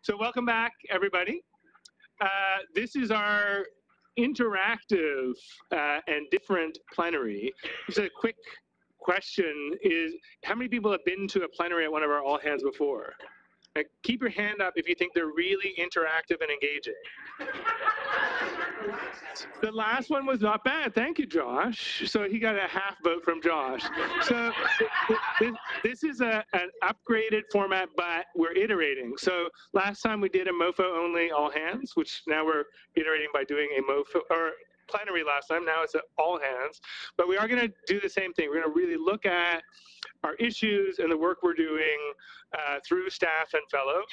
So welcome back, everybody. This is our interactive and different plenary. Just a quick question is, how many people have been to a plenary at one of our all hands before? Keep your hand up if you think they're really interactive and engaging. The last one was not bad. Thank you, Josh. So he got a half vote from Josh. So this is an upgraded format, but we're iterating. So last time we did a MoFo only all hands, which now we're iterating by doing a MoFo or plenary last time. Now it's all hands. But we are going to do the same thing. We're going to really look at our issues and the work we're doing through staff and fellows.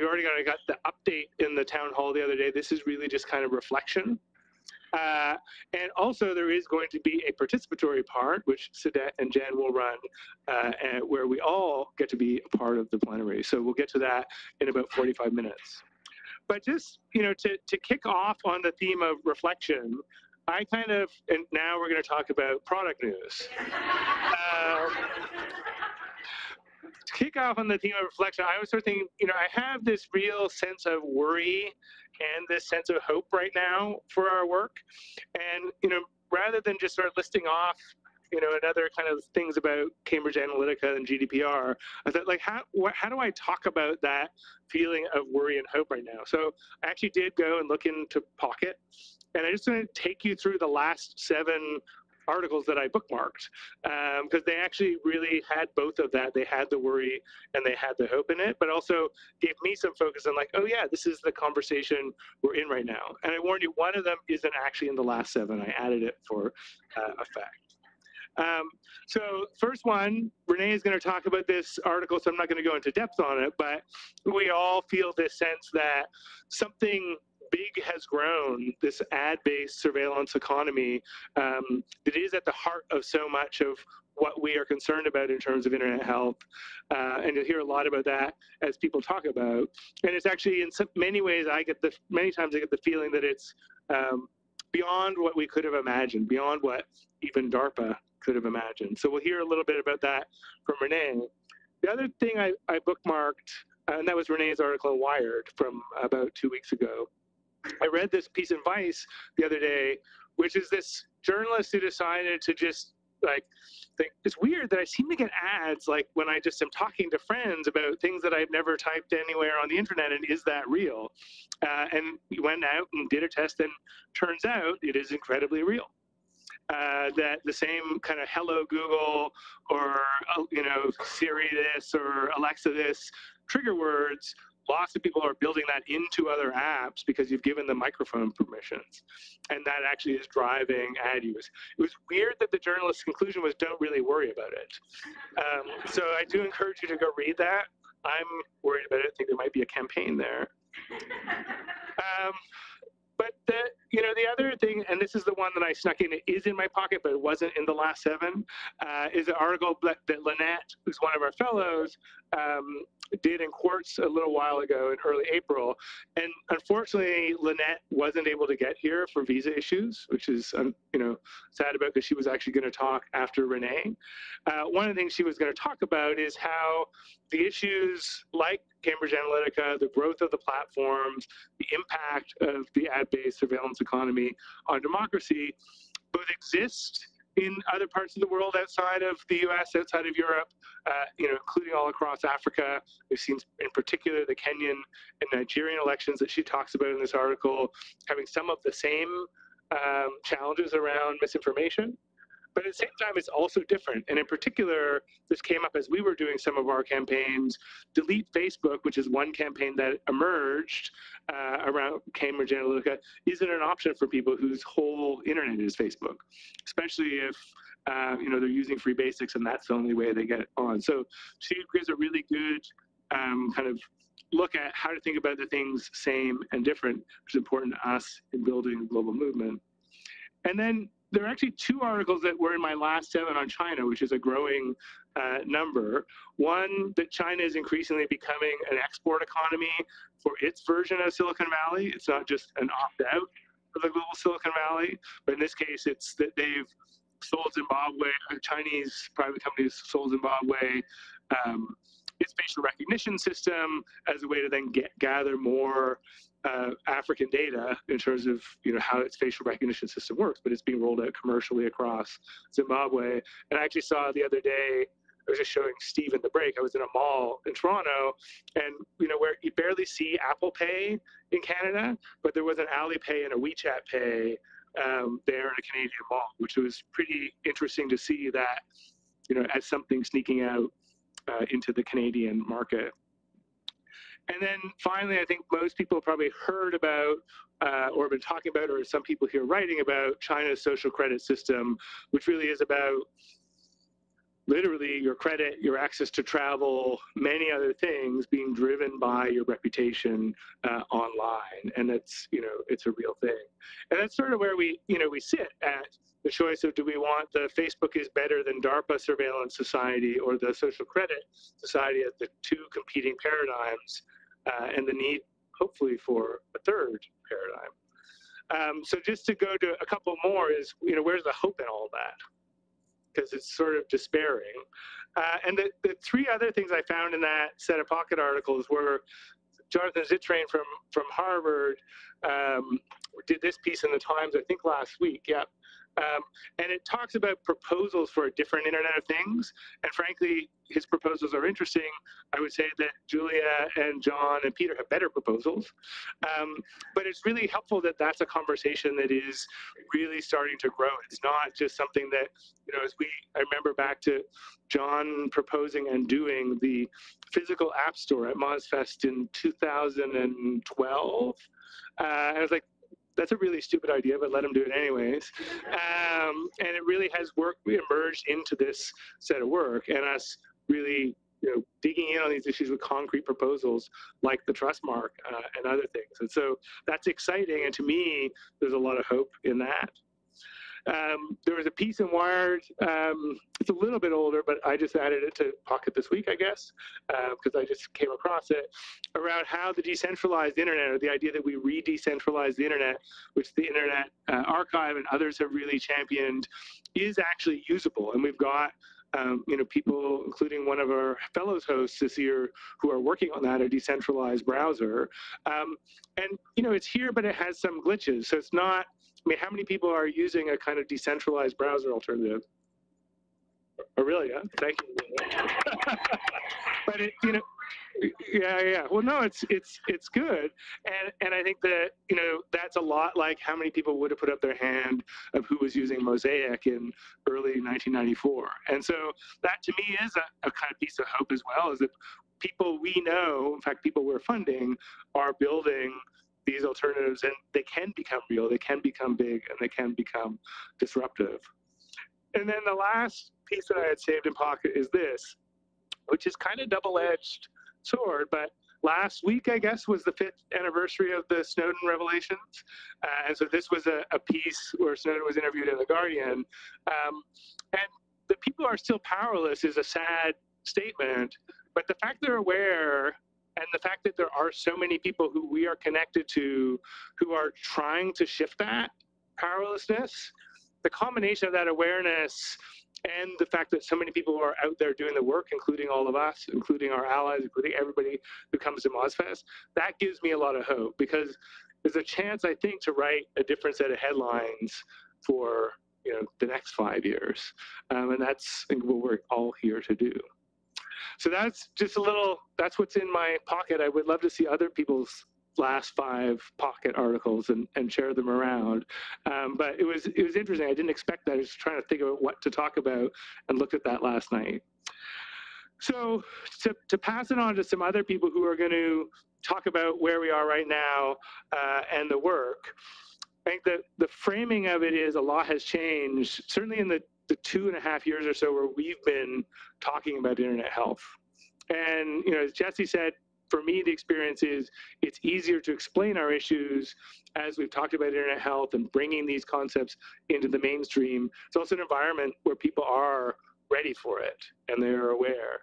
You already got the update in the town hall the other day. This is really just kind of reflection. And also there is going to be a participatory part, which Sadet and Jen will run, and where we all get to be a part of the plenary. So we'll get to that in about 45 minutes. But just, to kick off on the theme of reflection, and now we're going to talk about product news. To kick off on the theme of reflection, I was sort of thinking, I have this real sense of worry and this sense of hope right now for our work. And, rather than just sort of listing off, another kind of things about Cambridge Analytica and GDPR, I thought, how do I talk about that feeling of worry and hope right now? So I actually did go and look into Pocket, and I'm just going to take you through the last 7 articles that I bookmarked, because they actually really had both of that. They had the worry and they had the hope in it, but also gave me some focus on oh yeah, this is the conversation we're in right now. And I warned you, one of them isn't actually in the last 7. I added it for effect. So first one, Renee is going to talk about this article, so I'm not going to go into depth on it, but we all feel this sense that something big has grown, this ad-based surveillance economy that is at the heart of so much of what we are concerned about in terms of internet health. And you'll hear a lot about that as people talk about. And it's actually, in many ways, many times I get the feeling that it's beyond what we could have imagined, beyond what even DARPA could have imagined. So we'll hear a little bit about that from Renee. The other thing I bookmarked, and that was Renee's article in Wired from about 2 weeks ago. I read this piece in Vice the other day, which is this journalist who decided to just think, it's weird that I seem to get ads when I just am talking to friends about things that I've never typed anywhere on the internet, and is that real? And we went out and did a test, and turns out it is incredibly real. That the same kind of hello Google or Siri this or Alexa this trigger words, lots of people are building that into other apps because you've given them microphone permissions, and that actually is driving ad use. It was weird that the journalist's conclusion was, don't really worry about it. So I do encourage you to go read that. I'm worried about it. I think there might be a campaign there. But the other thing, and this is the one that I snuck in, it is in my pocket, but it wasn't in the last 7, is an article that Lynette, who's one of our fellows, did in Quartz a little while ago in early April. And unfortunately, Lynette wasn't able to get here for visa issues, which is sad about, because she was actually going to talk after Renee. One of the things she was going to talk about is how the issues like Cambridge Analytica, the growth of the platforms, the impact of the ad-based surveillance economy on democracy both exist in other parts of the world outside of the US, outside of Europe, including all across Africa. We've seen in particular the Kenyan and Nigerian elections that she talks about in this article having some of the same challenges around misinformation. But at the same time, it's also different. And in particular, this came up as we were doing some of our campaigns. Delete Facebook, which is one campaign that emerged around Cambridge Analytica, isn't an option for people whose whole internet is Facebook, especially if they're using free basics and that's the only way they get on. So she gives a really good kind of look at how to think about the things same and different, which is important to us in building a global movement. And then there are actually 2 articles that were in my last 7 on China, which is a growing number. One, that China is increasingly becoming an export economy for its version of Silicon Valley. It's not just an opt-out of the global Silicon Valley, but in this case, it's that they've sold Zimbabwe, Chinese private companies sold Zimbabwe its facial recognition system as a way to then gather more African data in terms of how its facial recognition system works, but it's being rolled out commercially across Zimbabwe. And I actually saw the other day, I was just showing Steve in the break, I was in a mall in Toronto, and where you barely see Apple Pay in Canada, but there was an Alipay and a WeChat Pay there in a Canadian mall, which was pretty interesting to see that, as something sneaking out into the Canadian market. And then finally, I think most people have probably heard about or been talking about, or some people here writing about China's social credit system, which really is about literally your credit, your access to travel, many other things being driven by your reputation online. And it's, it's a real thing. And that's sort of where we sit at the choice of, do we want the Facebook is better than DARPA surveillance society or the social credit society as the two competing paradigms, and the need, hopefully, for a third paradigm. So just to go to a couple more is, where's the hope in all that? Because it's sort of despairing. And the three other things I found in that set of Pocket articles were Jonathan Zittrain from Harvard did this piece in the Times, I think last week, yeah. And it talks about proposals for a different Internet of Things. And frankly, his proposals are interesting. I would say that Julia and John and Peter have better proposals. But it's really helpful that that's a conversation that is really starting to grow. It's not just something that, I remember back to John proposing and doing the physical app store at MozFest in 2012. And I was like, that's a really stupid idea, but let him do it anyways. And it really has emerged into this set of work, and us really, digging in on these issues with concrete proposals like the trust mark and other things. And so that's exciting, and to me, there's a lot of hope in that. There was a piece in Wired, it's a little bit older, but I just added it to Pocket this week, I guess, because I just came across it, around how the decentralized internet, or the idea that we re-decentralize the internet, which the Internet Archive and others have really championed, is actually usable. And we've got people, including one of our fellows hosts this year, who are working on that, a decentralized browser. And, it's here, but it has some glitches. So it's not, how many people are using a kind of decentralized browser alternative? Oh, really? Yeah. Thank you. But yeah. Well, no, it's good, and I think that that's a lot like how many people would have put up their hand of who was using Mosaic in early 1994, and so that to me is a kind of piece of hope as well, is that people we know, in fact, people we're funding, are building these alternatives, and they can become real, they can become big, and they can become disruptive. And then the last piece that I had saved in Pocket is this, which is kind of double-edged sword, but last week, I guess, was the 5th anniversary of the Snowden revelations. And so this was a piece where Snowden was interviewed in The Guardian. And the people are still powerless is a sad statement, but the fact they're aware, and the fact that there are so many people who we are connected to who are trying to shift that powerlessness, the combination of that awareness and the fact that so many people are out there doing the work, including all of us, including our allies, including everybody who comes to MozFest, that gives me a lot of hope, because there's a chance, I think, to write a different set of headlines for the next 5 years. And that's, I think, what we're all here to do. So that's just that's what's in my Pocket. I would love to see other people's last 5 Pocket articles and share them around. But it was interesting. I didn't expect that. I was trying to think about what to talk about and looked at that last night. So to pass it on to some other people who are going to talk about where we are right now and the work, I think that the framing of it is a lot has changed, certainly in the 2.5 years or so where we've been talking about internet health. And, as Jesse said, for me, the experience is it's easier to explain our issues as we've talked about internet health and bringing these concepts into the mainstream. It's also an environment where people are ready for it and they're aware.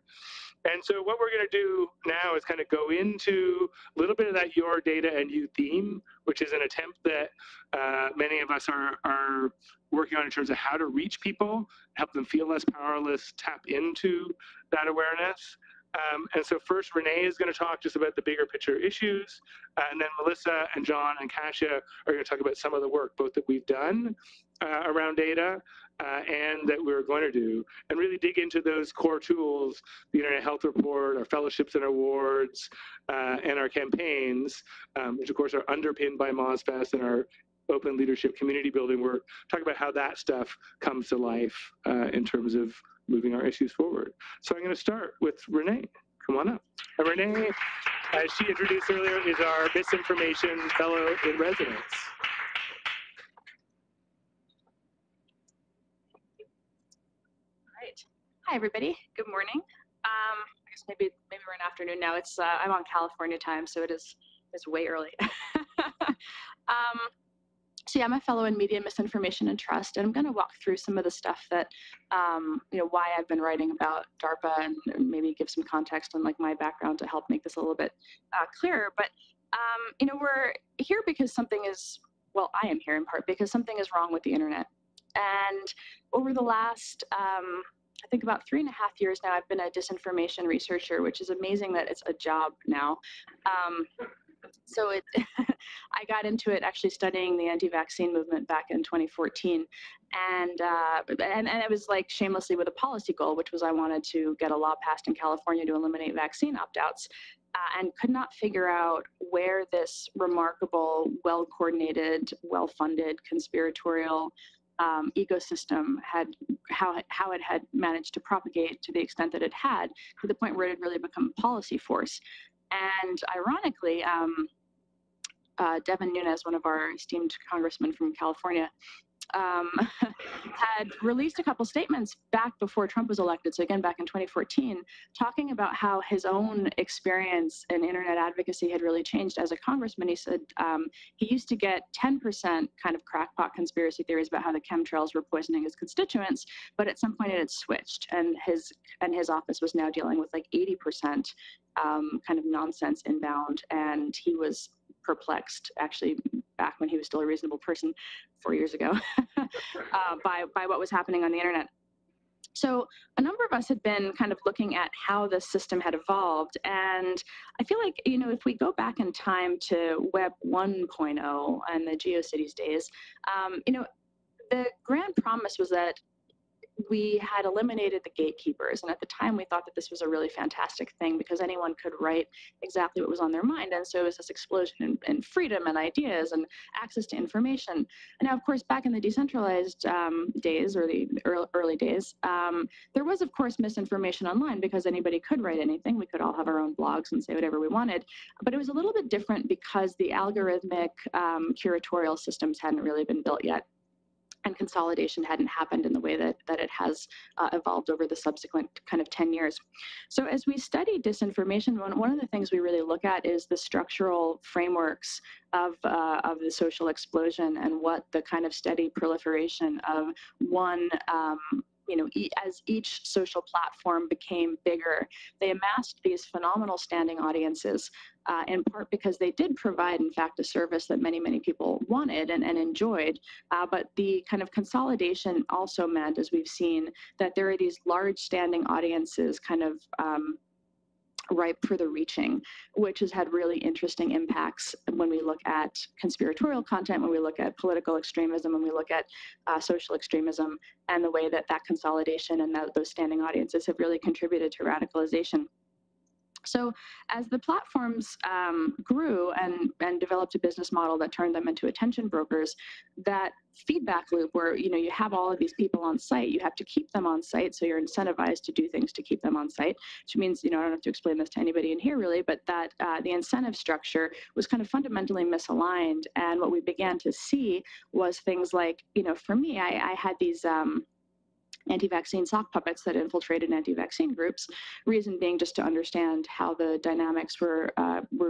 And so what we're going to do now is kind of go into a little bit of that your data and you theme, which is an attempt that many of us are working on in terms of how to reach people, help them feel less powerless, tap into that awareness. And so first, Renee is going to talk just about the bigger picture issues, and then Melissa and John and Kasia are going to talk about some of the work, both that we've done around data and that we're going to do, and really dig into those core tools, the Internet Health Report, our fellowships and awards, and our campaigns, which of course are underpinned by MozFest and our open leadership community building work. Talk about how that stuff comes to life in terms of moving our issues forward. So I'm going to start with Renee. Come on up. And Renee, as she introduced earlier, is our Misinformation Fellow in Residence. All right. Hi, everybody. Good morning. I guess maybe we're in afternoon now. It's I'm on California time, so it's way early. So yeah, I'm a fellow in media, misinformation, and trust, and I'm going to walk through some of the stuff that, why I've been writing about DARPA, and maybe give some context on like my background to help make this a little bit clearer. But we're here because something is, well, I am here in part because something is wrong with the internet. And over the last, I think about 3.5 years now, I've been a disinformation researcher, which is amazing that it's a job now. So I got into it actually studying the anti-vaccine movement back in 2014, and it was like shamelessly with a policy goal, which was I wanted to get a law passed in California to eliminate vaccine opt-outs, and could not figure out where this remarkable, well-coordinated, well-funded, conspiratorial ecosystem how it had managed to propagate to the extent that it had, to the point where it had really become a policy force. And ironically, Devin Nunes, one of our esteemed congressmen from California, had released a couple statements back before Trump was elected, so again back in 2014, talking about how his own experience in internet advocacy had really changed as a congressman. He said he used to get 10% kind of crackpot conspiracy theories about how the chemtrails were poisoning his constituents, but at some point it had switched, and his office was now dealing with like 80% kind of nonsense inbound, and he was perplexed, actually, back when he was still a reasonable person 4 years ago, by what was happening on the internet. So a number of us had been kind of looking at how the system had evolved, and I feel like, if we go back in time to Web 1.0 and the GeoCities days, the grand promise was that we had eliminated the gatekeepers. And at the time, we thought that this was a really fantastic thing because anyone could write exactly what was on their mind. And so it was this explosion in freedom and ideas and access to information. And now, of course, back in the decentralized days, or the early days, there was, of course, misinformation online because anybody could write anything. We could all have our own blogs and say whatever we wanted. But it was a little bit different because the algorithmic curatorial systems hadn't really been built yet, and consolidation hadn't happened in the way that it has evolved over the subsequent kind of 10 years. So as we study disinformation, one of the things we really look at is the structural frameworks of the social explosion and what the kind of steady proliferation of one, as each social platform became bigger, they amassed these phenomenal standing audiences, in part because they did provide, in fact, a service that many, many people wanted and enjoyed. But the kind of consolidation also meant, as we've seen, that there are these large standing audiences kind of ripe for the reaching, which has had really interesting impacts when we look at conspiratorial content, when we look at political extremism, when we look at social extremism, and the way that consolidation and those standing audiences have really contributed to radicalization. So as the platforms grew and developed a business model that turned them into attention brokers, that feedback loop where, you have all of these people on site, you have to keep them on site, so you're incentivized to do things to keep them on site, which means, I don't have to explain this to anybody in here really, but that the incentive structure was kind of fundamentally misaligned. And what we began to see was things like, for me, I had these anti-vaccine sock puppets that infiltrated anti-vaccine groups. Reason being just to understand how the dynamics were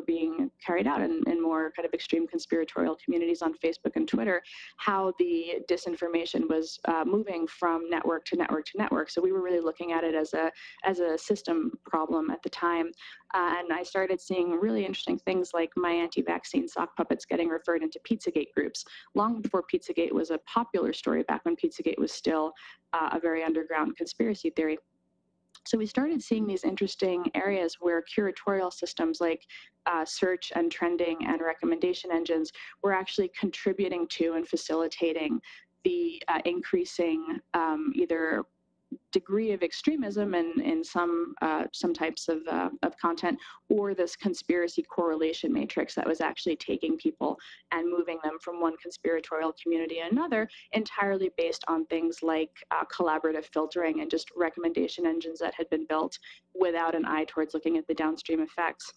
being carried out in more kind of extreme conspiratorial communities on Facebook and Twitter, how the disinformation was moving from network to network to network. So we were really looking at it as a system problem at the time. And I started seeing really interesting things like my anti-vaccine sock puppets getting referred into Pizzagate groups, long before Pizzagate was a popular story, back when Pizzagate was still a very underground conspiracy theory. So we started seeing these interesting areas where curatorial systems like search and trending and recommendation engines were actually contributing to and facilitating the increasing either degree of extremism in some types of content, or this conspiracy correlation matrix that was actually taking people and moving them from one conspiratorial community to another, entirely based on things like collaborative filtering and just recommendation engines that had been built without an eye towards looking at the downstream effects.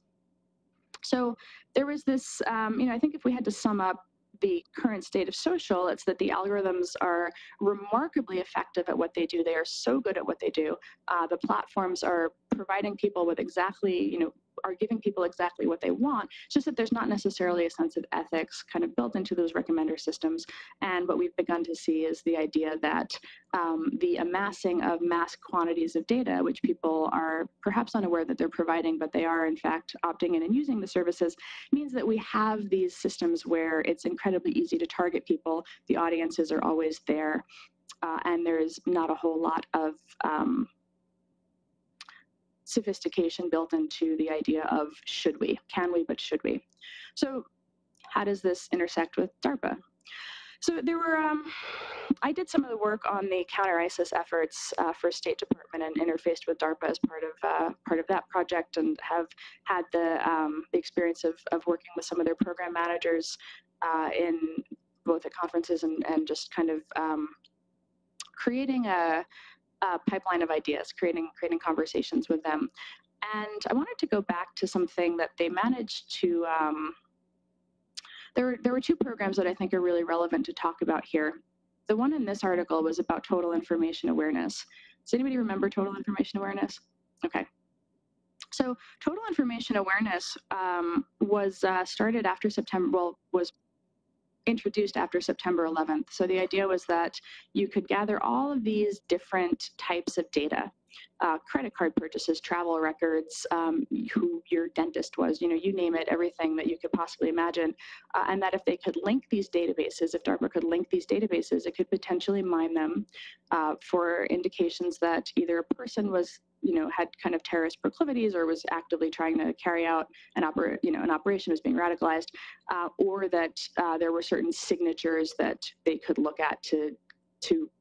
So there was this, I think if we had to sum up the current state of social, it's that the algorithms are remarkably effective at what they do. They are so good at what they do. The platforms are providing people with exactly, are giving people exactly what they want. It's just that there's not necessarily a sense of ethics kind of built into those recommender systems. And what we've begun to see is the idea that the amassing of mass quantities of data, which people are perhaps unaware that they're providing, but they are in fact opting in and using the services, means that we have these systems where it's incredibly easy to target people. The audiences are always there, and there's not a whole lot of sophistication built into the idea of should we, can we, but should we. So how does this intersect with DARPA? So there were, I did some of the work on the counter-ISIS efforts for State Department and interfaced with DARPA as part of that project, and have had the experience of working with some of their program managers in both at conferences and just kind of creating a pipeline of ideas, creating conversations with them. And I wanted to go back to something that they managed to, there were two programs that I think are really relevant to talk about here. The one in this article was about total information awareness. Does anybody remember total information awareness? Okay. So total information awareness was started after September, well, was introduced after September 11th. So the idea was that you could gather all of these different types of data, credit card purchases, travel records, who your dentist was, you name it, everything that you could possibly imagine. And that if they could link these databases, if DARPA could link these databases, it could potentially mine them for indications that either a person was had kind of terrorist proclivities or was actively trying to carry out an operation, was being radicalized, or that there were certain signatures that they could look at to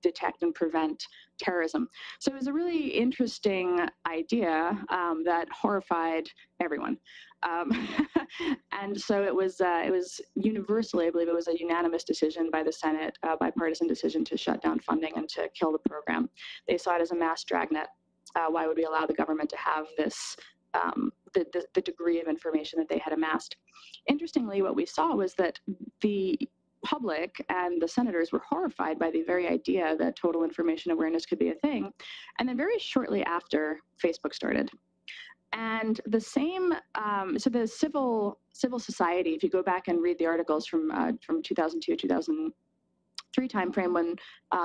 detect and prevent terrorism. So it was a really interesting idea that horrified everyone. And so it was universally, I believe it was a unanimous decision by the Senate, bipartisan decision to shut down funding and to kill the program. They saw it as a mass dragnet. Why would we allow the government to have this, the degree of information that they had amassed? Interestingly, what we saw was that the public and the senators were horrified by the very idea that total information awareness could be a thing. And then very shortly after, Facebook started. And the same, so the civil society, if you go back and read the articles from 2002, 2003 timeframe, when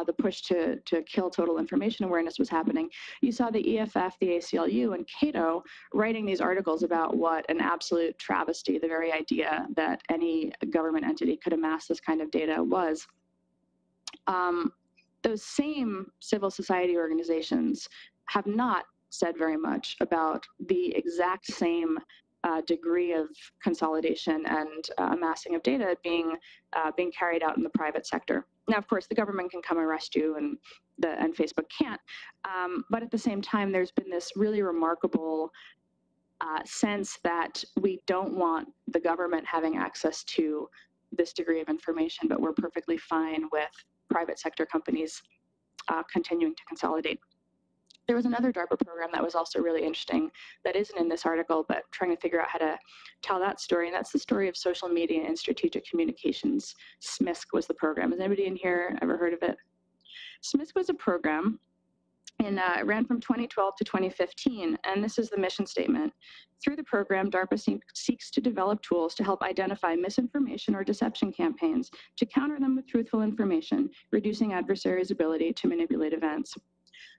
the push to kill total information awareness was happening, you saw the EFF, the ACLU, and Cato writing these articles about what an absolute travesty the very idea that any government entity could amass this kind of data was. Those same civil society organizations have not said very much about the exact same degree of consolidation and amassing of data being carried out in the private sector. Now, of course, the government can come arrest you, and Facebook can't. But at the same time, there's been this really remarkable sense that we don't want the government having access to this degree of information, but we're perfectly fine with private sector companies continuing to consolidate. There was another DARPA program that was also really interesting that isn't in this article, but trying to figure out how to tell that story. And that's the story of social media and strategic communications. SMISC was the program. Has anybody in here ever heard of it? SMISC was a program, and it ran from 2012 to 2015. And this is the mission statement. Through the program, DARPA seeks to develop tools to help identify misinformation or deception campaigns, to counter them with truthful information, reducing adversaries' ability to manipulate events.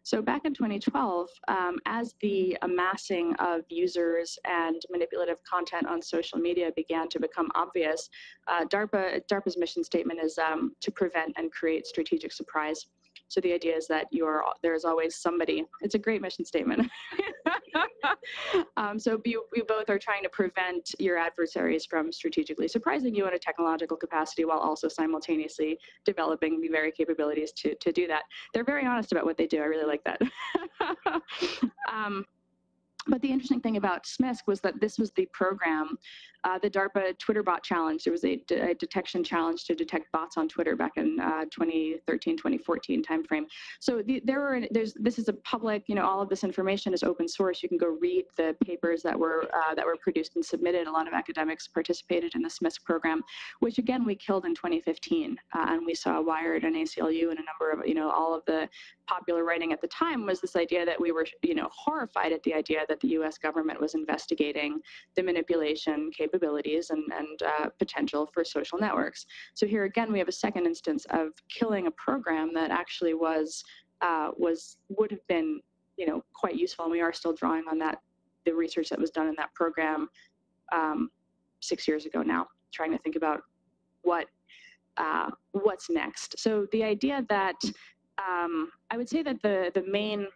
So back in 2012, as the amassing of users and manipulative content on social media began to become obvious, DARPA's mission statement is to prevent and create strategic surprise. So the idea is that there's always somebody. It's a great mission statement. So you both are trying to prevent your adversaries from strategically surprising you in a technological capacity while also simultaneously developing the very capabilities to do that. They're very honest about what they do. I really like that. But the interesting thing about SMISC was that this was the program, the DARPA Twitter bot challenge. There was a detection challenge to detect bots on Twitter back in 2013, 2014 timeframe. So this is a public, all of this information is open source. You can go read the papers that were produced and submitted. A lot of academics participated in the SMISC program, which again we killed in 2015, and we saw Wired and ACLU and a number of all of the popular writing at the time was this idea that we were horrified at the idea that the U.S. government was investigating the manipulation capabilities and potential for social networks. So here again we have a second instance of killing a program that actually would have been quite useful, and we are still drawing on the research that was done in that program 6 years ago now, trying to think about what's next. So the idea that I would say that the main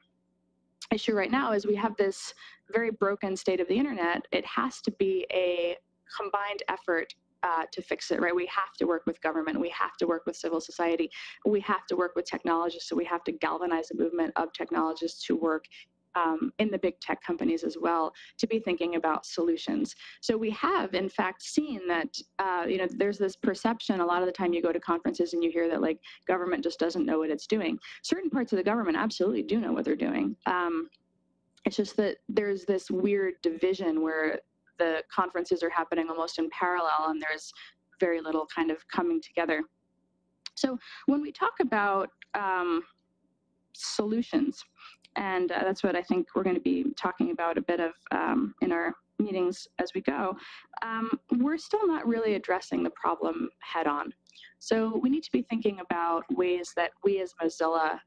issue right now is we have this very broken state of the internet. It has to be a combined effort to fix it, right? We have to work with government. We have to work with civil society. We have to work with technologists. So we have to galvanize a movement of technologists to work in the big tech companies as well, to be thinking about solutions. So we have, in fact, seen that, there's this perception a lot of the time you go to conferences and you hear that like government just doesn't know what it's doing. Certain parts of the government absolutely do know what they're doing. It's just that there's this weird division where the conferences are happening almost in parallel and there's very little kind of coming together. So when we talk about solutions, and that's what I think we're going to be talking about a bit of in our meetings as we go, we're still not really addressing the problem head on. So we need to be thinking about ways that we as Mozilla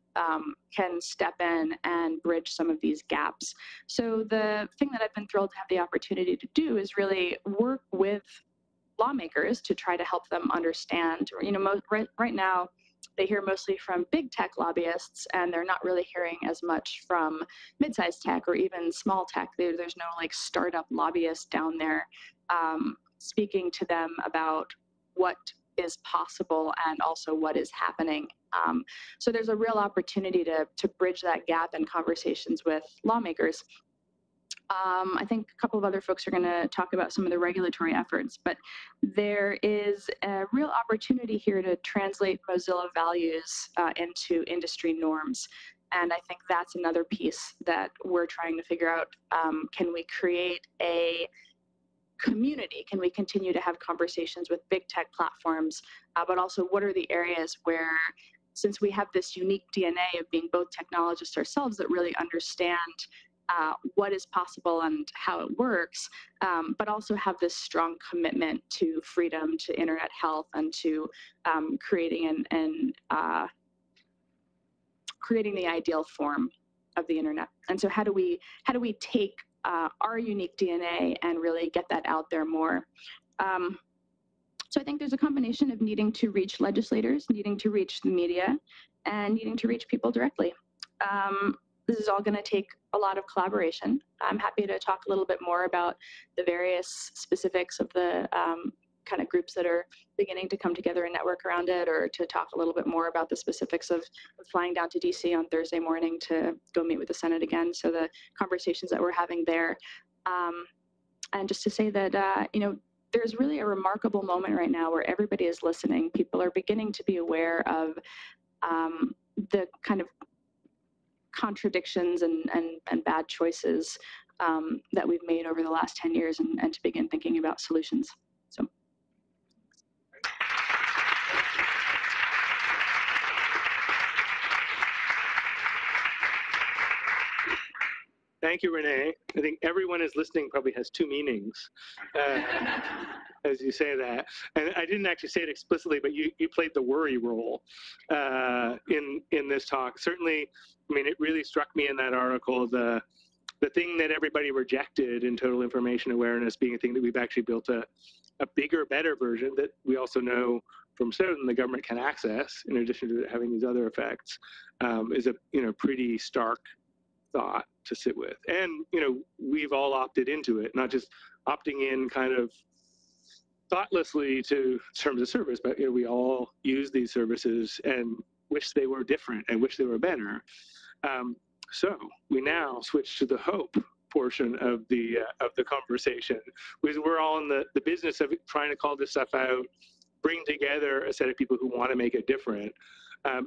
can step in and bridge some of these gaps. So the thing that I've been thrilled to have the opportunity to do is really work with lawmakers to try to help them understand, right now, they hear mostly from big tech lobbyists, and they're not really hearing as much from mid-sized tech or even small tech. There's no like startup lobbyists down there speaking to them about what is possible and also what is happening. So there's a real opportunity to bridge that gap in conversations with lawmakers. I think a couple of other folks are going to talk about some of the regulatory efforts, but there is a real opportunity here to translate Mozilla values into industry norms. And I think that's another piece that we're trying to figure out. Can we create a community? Can we continue to have conversations with big tech platforms? But also, what are the areas where, since we have this unique DNA of being both technologists ourselves that really understand what is possible and how it works, but also have this strong commitment to freedom, to internet health, and to creating creating the ideal form of the internet. And so how do we take our unique DNA and really get that out there more? So I think there's a combination of needing to reach legislators, needing to reach the media, and needing to reach people directly. This is all going to take a lot of collaboration. I'm happy to talk a little bit more about the various specifics of the kind of groups that are beginning to come together and network around it, or to talk a little bit more about the specifics of flying down to DC on Thursday morning to go meet with the Senate again. So the conversations that we're having there. And just to say that, there's really a remarkable moment right now where everybody is listening. People are beginning to be aware of the kind of contradictions and bad choices that we've made over the last 10 years and to begin thinking about solutions. So. Thank you, Renee. I think everyone is listening probably has two meanings as you say that. And I didn't actually say it explicitly, but you played the worry role in this talk. Certainly, I mean, it really struck me in that article, the thing that everybody rejected in total information awareness being a thing that we've actually built a bigger, better version that we also know from Snowden the government can access, in addition to having these other effects, is a pretty stark thought to sit with. And we've all opted into it, not just opting in kind of thoughtlessly to terms of service, but we all use these services and wish they were different and wish they were better. So we now switch to the hope portion of the conversation, because we're all in the business of trying to call this stuff out, bring together a set of people who want to make it different.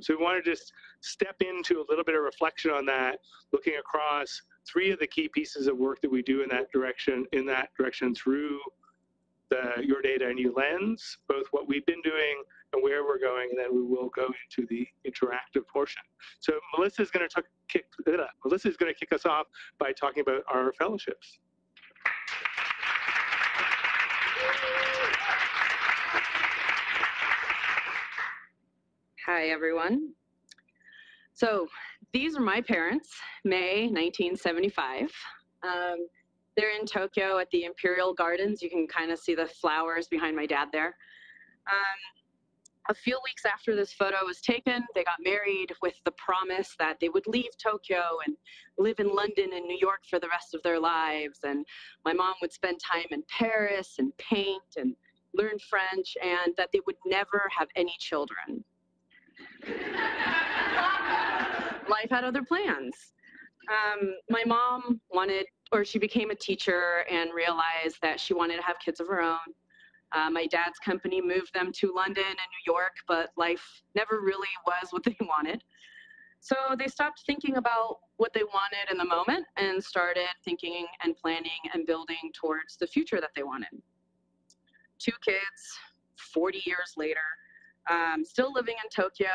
So we want to just step into a little bit of reflection on that, looking across 3 of the key pieces of work that we do in that direction through the Your Data and You lens, both what we've been doing and where we're going, and then we will go into the interactive portion. So Melissa's going to kick us off by talking about our fellowships. Hi, everyone. So these are my parents, May 1975. They're in Tokyo at the Imperial Gardens. You can kind of see the flowers behind my dad there. A few weeks after this photo was taken, they got married with the promise that they would leave Tokyo and live in London and New York for the rest of their lives. And my mom would spend time in Paris and paint and learn French, and that they would never have any children. Life had other plans. My mom she became a teacher and realized that she wanted to have kids of her own. My dad's company moved them to London and New York, but life never really was what they wanted. So they stopped thinking about what they wanted in the moment and started thinking and planning and building towards the future that they wanted. 2 kids, 40 years later, still living in Tokyo.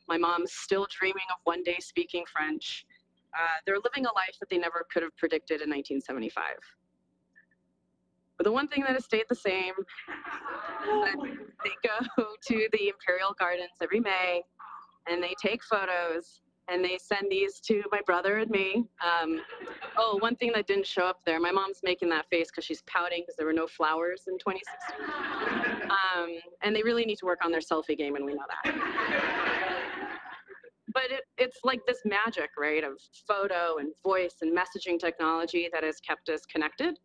My mom's still dreaming of one day speaking French. They're living a life that they never could have predicted in 1975. But the one thing that has stayed the same is that they go to the Imperial Gardens every May, and they take photos, and they send these to my brother and me. Oh, one thing that didn't show up there, my mom's making that face because she's pouting because there were no flowers in 2016. And they really need to work on their selfie game, and we know that. But it's like this magic, right, of photo and voice and messaging technology that has kept us connected,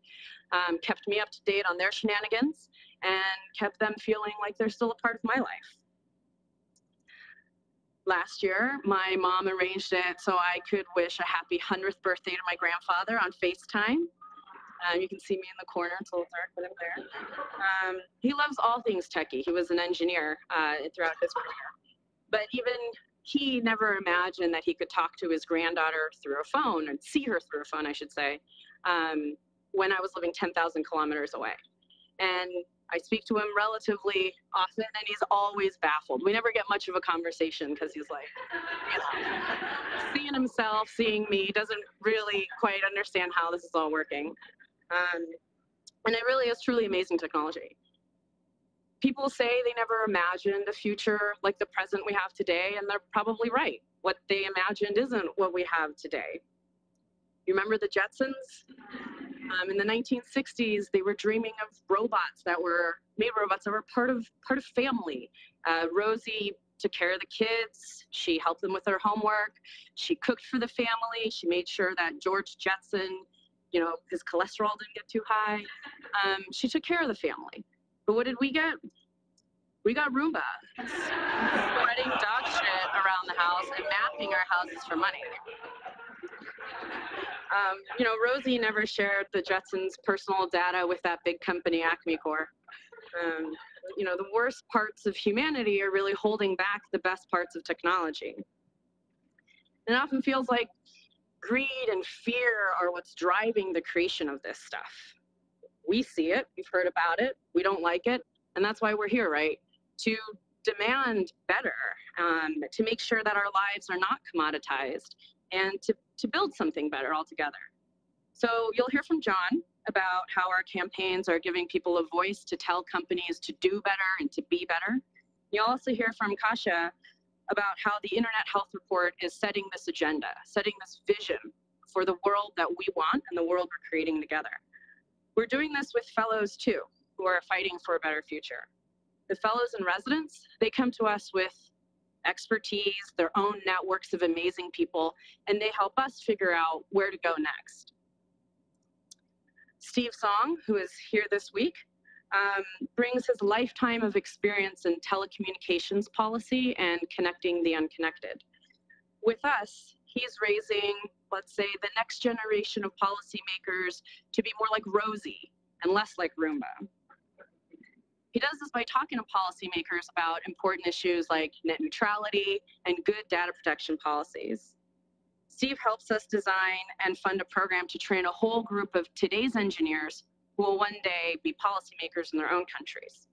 kept me up to date on their shenanigans, and kept them feeling like they're still a part of my life. Last year, my mom arranged it so I could wish a happy 100th birthday to my grandfather on FaceTime. You can see me in the corner. It's a little dark, but I'm there. He loves all things techie. He was an engineer throughout his career. But even he never imagined that he could talk to his granddaughter through a phone, and see her through a phone, I should say, when I was living 10,000 kilometers away. And I speak to him relatively often, and he's always baffled. We never get much of a conversation because he's like, seeing himself, seeing me, doesn't really quite understand how this is all working. And it really is truly amazing technology. People say they never imagined a future like the present we have today, and they're probably right. What they imagined isn't what we have today. You remember the Jetsons? In the 1960s, they were dreaming of robots that were part of family. Rosie took care of the kids. She helped them with their homework. She cooked for the family. She made sure that George Jetson, his cholesterol didn't get too high. She took care of the family. But what did we get? We got Roomba, spreading dog shit around the house and mapping our houses for money. Rosie never shared the Jetsons' personal data with that big company, Acme Corps. The worst parts of humanity are really holding back the best parts of technology. And it often feels like greed and fear are what's driving the creation of this stuff. We see it, we've heard about it, we don't like it, and that's why we're here, right? To demand better, to make sure that our lives are not commoditized, and to build something better altogether. So you'll hear from John about how our campaigns are giving people a voice to tell companies to do better and to be better. You'll also hear from Kasia about how the Internet Health Report is setting this agenda, setting this vision for the world that we want and the world we're creating together. We're doing this with fellows too, who are fighting for a better future. The fellows and residents, they come to us with expertise, their own networks of amazing people, and they help us figure out where to go next. Steve Song, who is here this week, brings his lifetime of experience in telecommunications policy and connecting the unconnected. With us, he's raising, let's say, the next generation of policymakers to be more like Rosie and less like Roomba. He does this by talking to policymakers about important issues like net neutrality and good data protection policies. Steve helps us design and fund a program to train a whole group of today's engineers who will one day be policymakers in their own countries.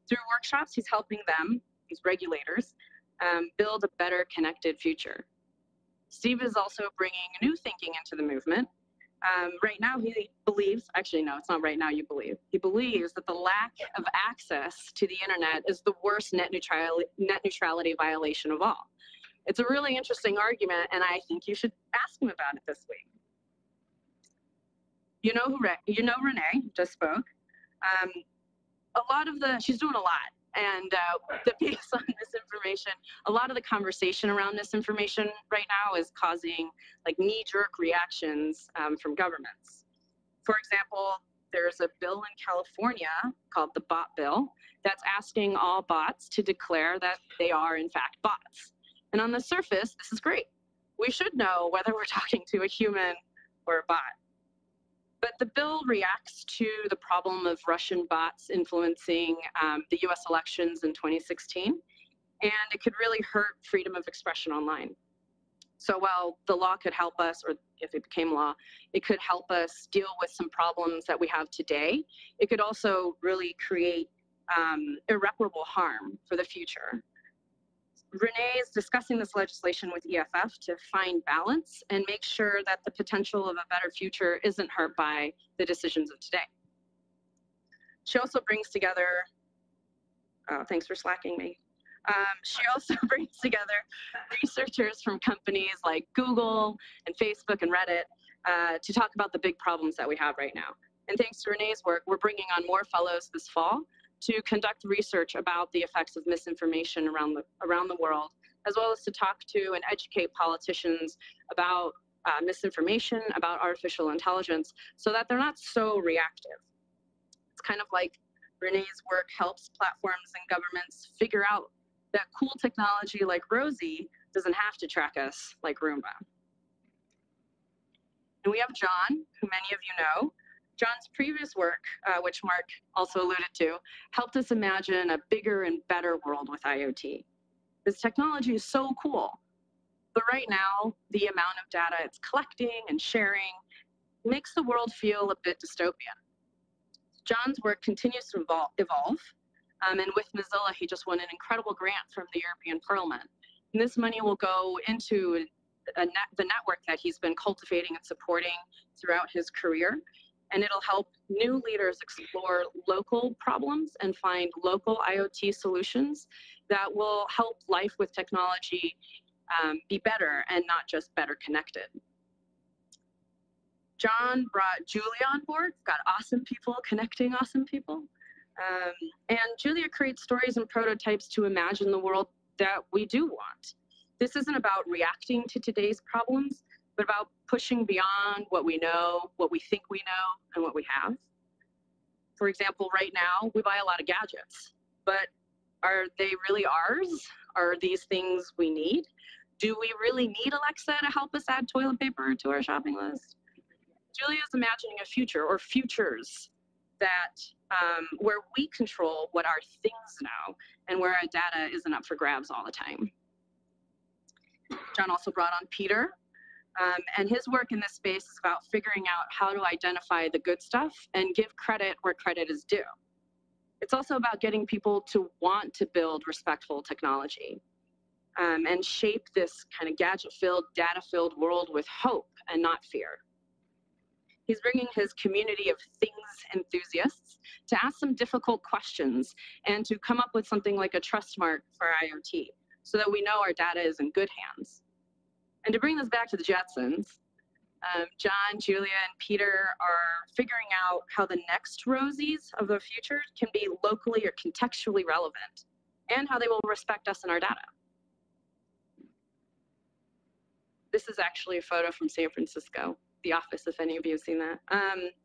Through workshops, he's helping them, these regulators, build a better connected future. Steve is also bringing new thinking into the movement. Right now, he believes, actually, no, it's not right now you believe. He believes that the lack of access to the internet is the worst net neutrality violation of all. It's a really interesting argument, and I think you should ask him about it this week. You know Renee just spoke. She's doing a lot. And the piece on misinformation, a lot of the conversation around misinformation right now is causing like knee-jerk reactions from governments. For example, there's a bill in California called the Bot Bill that's asking all bots to declare that they are in fact bots. And on the surface, this is great. We should know whether we're talking to a human or a bot. But the bill reacts to the problem of Russian bots influencing the US elections in 2016, and it could really hurt freedom of expression online. So while the law could help us, or if it became law, it could help us deal with some problems that we have today, it could also really create irreparable harm for the future. Renee is discussing this legislation with EFF to find balance and make sure that the potential of a better future isn't hurt by the decisions of today. She also brings together, thanks for slacking me. She also brings together researchers from companies like Google and Facebook and Reddit to talk about the big problems that we have right now. And thanks to Renee's work, we're bringing on more fellows this fall to conduct research about the effects of misinformation around the world, as well as to talk to and educate politicians about misinformation, about artificial intelligence, so that they're not so reactive. It's kind of like Renee's work helps platforms and governments figure out that cool technology like Rosie doesn't have to track us like Roomba. And we have John, who many of you know. John's previous work, which Mark also alluded to, helped us imagine a bigger and better world with IoT. This technology is so cool, but right now, the amount of data it's collecting and sharing makes the world feel a bit dystopian. John's work continues to evolve, and with Mozilla, he just won an incredible grant from the European Parliament. And this money will go into the network that he's been cultivating and supporting throughout his career. And it'll help new leaders explore local problems and find local IoT solutions that will help life with technology be better and not just better connected. John brought Julia on board, got awesome people connecting awesome people. And Julia creates stories and prototypes to imagine the world that we do want. This isn't about reacting to today's problems, but about pushing beyond what we know, what we think we know, and what we have. For example, right now, we buy a lot of gadgets, but are they really ours? Are these things we need? Do we really need Alexa to help us add toilet paper to our shopping list? Julia's imagining a future, or futures, that where we control what our things know and where our data isn't up for grabs all the time. John also brought on Peter, and his work in this space is about figuring out how to identify the good stuff and give credit where credit is due. It's also about getting people to want to build respectful technology and shape this kind of gadget-filled, data-filled world with hope and not fear. He's bringing his community of things enthusiasts to ask some difficult questions and to come up with something like a trust mark for IoT so that we know our data is in good hands. And to bring this back to the Jetsons, John, Julia, and Peter are figuring out how the next Rosies of the future can be locally or contextually relevant, and how they will respect us and our data. This is actually a photo from San Francisco, the office, if any of you have seen that.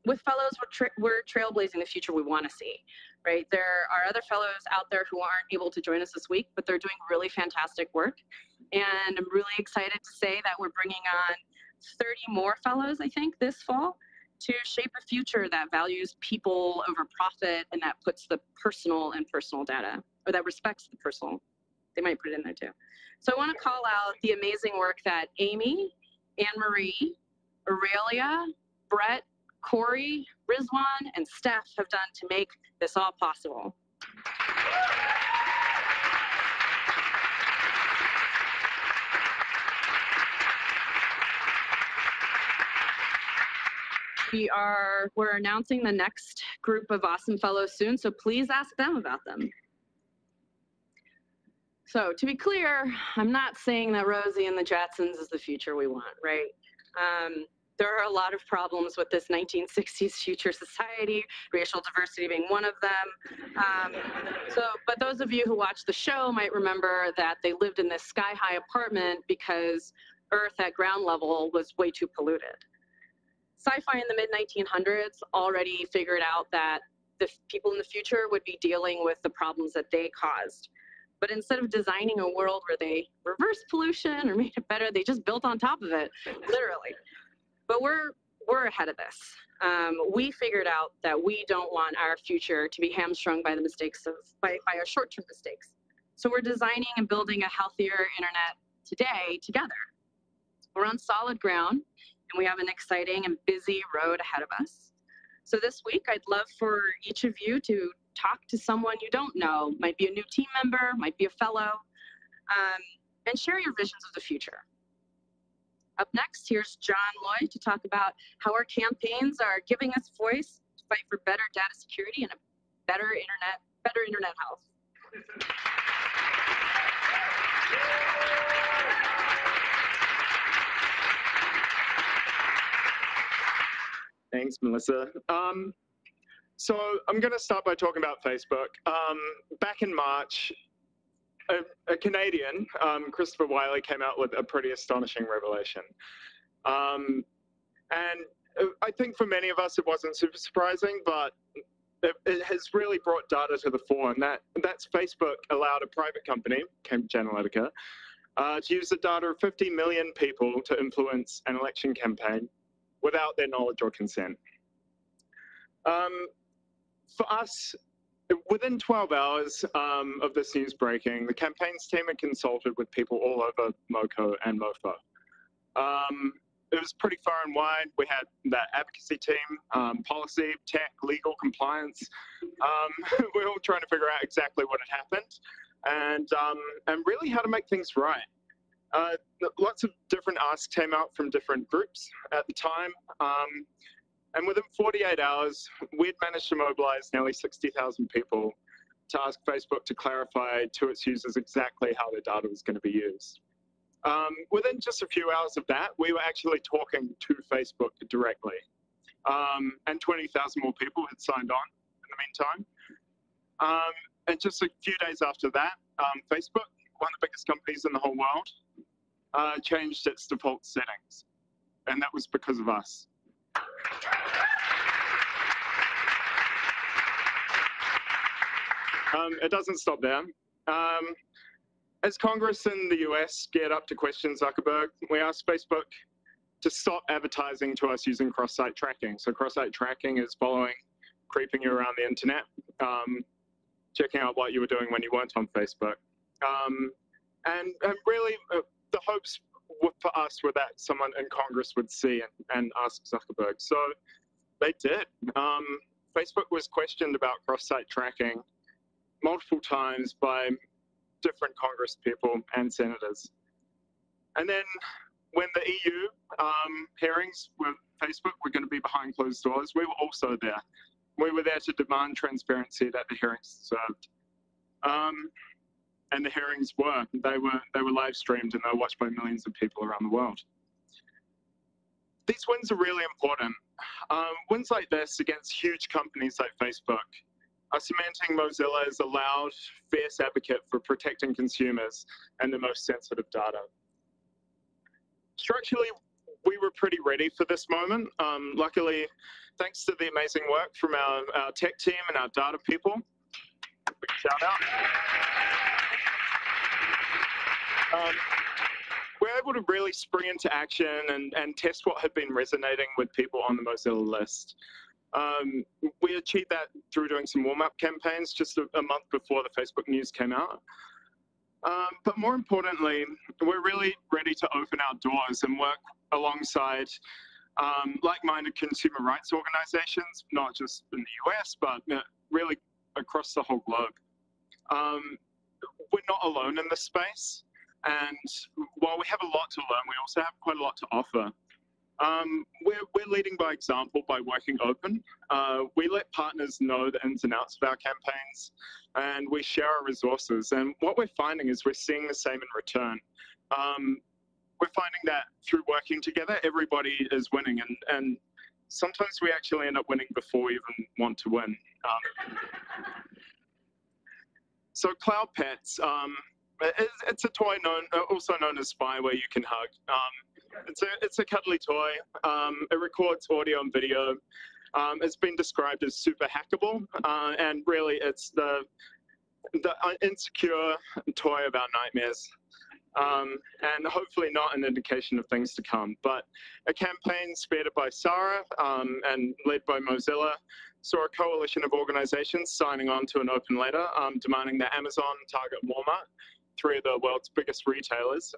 With fellows, we're trailblazing the future we want to see, right? There are other fellows out there who aren't able to join us this week, but they're doing really fantastic work. And I'm really excited to say that we're bringing on 30 more fellows, I think, this fall to shape a future that values people over profit and that puts the personal in personal data, or that respects the personal. They might put it in there too. So I want to call out the amazing work that Amy, Anne-Marie, Aurelia, Brett, Corey, Rizwan, and Steph have done to make this all possible. We're announcing the next group of awesome fellows soon, so please ask them about them. So to be clear, I'm not saying that Rosie and the Jetsons is the future we want, right? There are a lot of problems with this 1960s future society, racial diversity being one of them. But those of you who watched the show might remember that they lived in this sky-high apartment because Earth at ground level was way too polluted. Sci-fi in the mid-1900s already figured out that the people in the future would be dealing with the problems that they caused. But instead of designing a world where they reversed pollution or made it better, they just built on top of it, literally. But we're ahead of this. We figured out that we don't want our future to be hamstrung by the mistakes by our short-term mistakes. So we're designing and building a healthier internet today together. We're on solid ground, and we have an exciting and busy road ahead of us. So this week, I'd love for each of you to talk to someone you don't know, might be a new team member, might be a fellow, and share your visions of the future. Up next, here's John Lloyd to talk about how our campaigns are giving us voice to fight for better data security and a better internet health. Thanks, Melissa. So I'm going to start by talking about Facebook. Back in March, a Canadian, Christopher Wiley, came out with a pretty astonishing revelation. And I think for many of us, it wasn't super surprising, but it has really brought data to the fore, and that's Facebook allowed a private company, Cambridge Analytica, to use the data of 50 million people to influence an election campaign without their knowledge or consent. For us, within 12 hours of this news breaking, the campaigns team had consulted with people all over MoCo and MoFo. It was pretty far and wide. We had that advocacy team, policy, tech, legal, compliance. We were all trying to figure out exactly what had happened and really how to make things right. Lots of different asks came out from different groups at the time. And within 48 hours, we'd managed to mobilize nearly 60,000 people to ask Facebook to clarify to its users exactly how their data was going to be used. Within just a few hours of that, we were actually talking to Facebook directly. And 20,000 more people had signed on in the meantime. And just a few days after that, Facebook, one of the biggest companies in the whole world, changed its default settings. And that was because of us. It doesn't stop there. As Congress in the US geared up to question Zuckerberg, we asked Facebook to stop advertising to us using cross-site tracking. So cross-site tracking is creeping you around the internet, checking out what you were doing when you weren't on Facebook. And really, the hopes for us were that someone in Congress would see and ask Zuckerberg. So they did. Facebook was questioned about cross-site tracking multiple times by different Congress people and senators. And then when the EU hearings with Facebook were going to be behind closed doors, we were also there. We were there to demand transparency that the hearings deserved. And the hearings they were live streamed and they were watched by millions of people around the world. these wins are really important. Wins like this against huge companies like Facebook are cementing Mozilla as a loud, fierce advocate for protecting consumers and the most sensitive data. Structurally, we were pretty ready for this moment. Luckily, thanks to the amazing work from our tech team and our data people. Big shout out. We're able to really spring into action and test what had been resonating with people on the Mozilla list. We achieved that through doing some warm-up campaigns just a month before the Facebook news came out. But more importantly, we're really ready to open our doors and work alongside like-minded consumer rights organizations, not just in the US, but really across the whole globe. We're not alone in this space. And while we have a lot to learn, we also have quite a lot to offer. We're leading by example by working open. We let partners know the ins and outs of our campaigns, and we share our resources. And what we're finding is we're seeing the same in return. We're finding that through working together, everybody is winning, and sometimes we actually end up winning before we even want to win. So Cloud Pets. It's a toy also known as Spyware you can hug. It's a cuddly toy. It records audio and video. It's been described as super hackable, and really it's the insecure toy of our nightmares. And hopefully not an indication of things to come. But a campaign spearheaded by Sarah and led by Mozilla saw a coalition of organizations signing on to an open letter demanding that Amazon, Target, and Walmart, three of the world's biggest retailers,